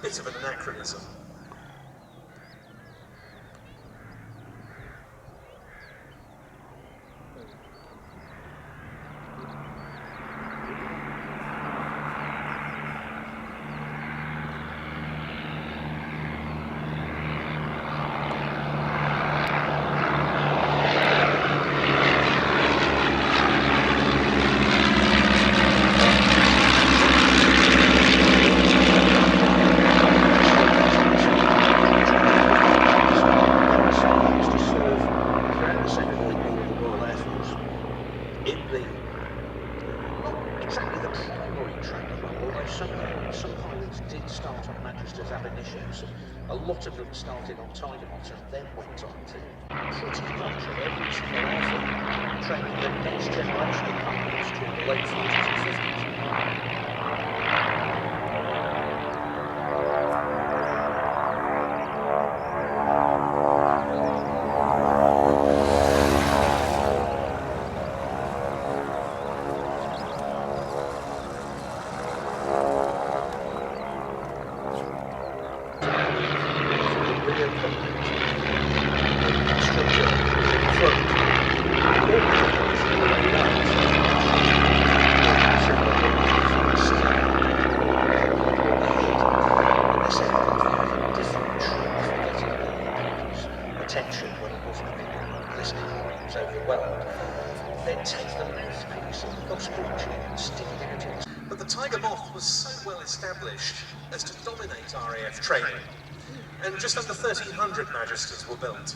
Bit of an anachronism. Some pilots did start on Magisters ab initio. A lot of them started on Tigermont and then went on to pretty much every single airfield, training the next generation of pilots during the late 40s and 50s. Attention when it wasn't listening or he was overwhelmed, then take the mouthpiece of the gospel tune and stick it out in. But the Tiger Moth was so well established as to dominate RAF training, and just under 1,300 Magisters were built.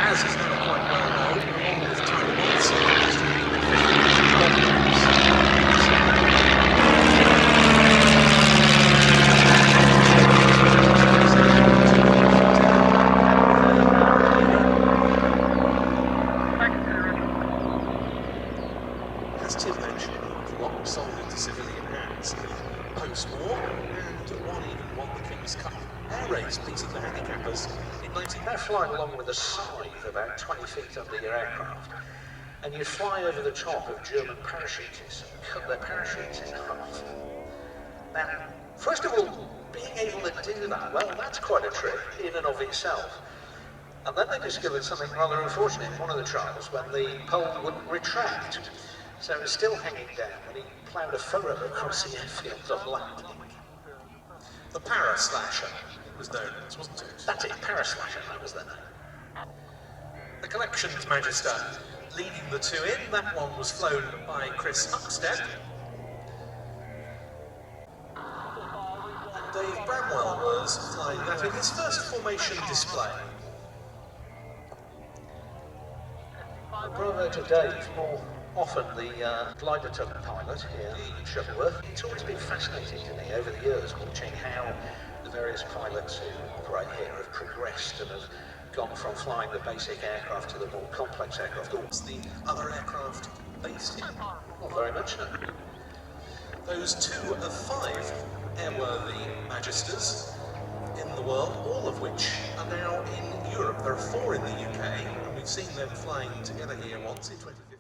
As is now quite well known, along with Tiger Moths, as Tim mentioned, long sold into civilian hands post-war, and one even won the King's Cup air race, beating the handicappers in 19... They're flying along with a scythe about 20 feet under your aircraft, and you fly over the top of German parachutists and cut their parachutes in half. Now, first of all, being able to do that, well, that's quite a trick in and of itself. And then they discovered something rather unfortunate in one of the trials when the pole wouldn't retract. So it was still hanging down when he ploughed a furrow across the airfield on landing. The Paraslasher was known as, wasn't it? That's it, Paraslasher, that was the name. The Collections Magister leading the two in. That one was flown by Chris Huckstep. And David Bramwell was flying that in his first formation display. Bravo to Dave, more often the glider tug pilot here in Shuttleworth. It's always been fascinating to me over the years watching how the various pilots who operate here have progressed and have gone from flying the basic aircraft to the more complex aircraft. What's the other aircraft based in? Well, very much so. Those 2 of 5 airworthy Magisters in the world, all of which are now in Europe. There are 4 in the UK, and we've seen them flying together here once in 2015.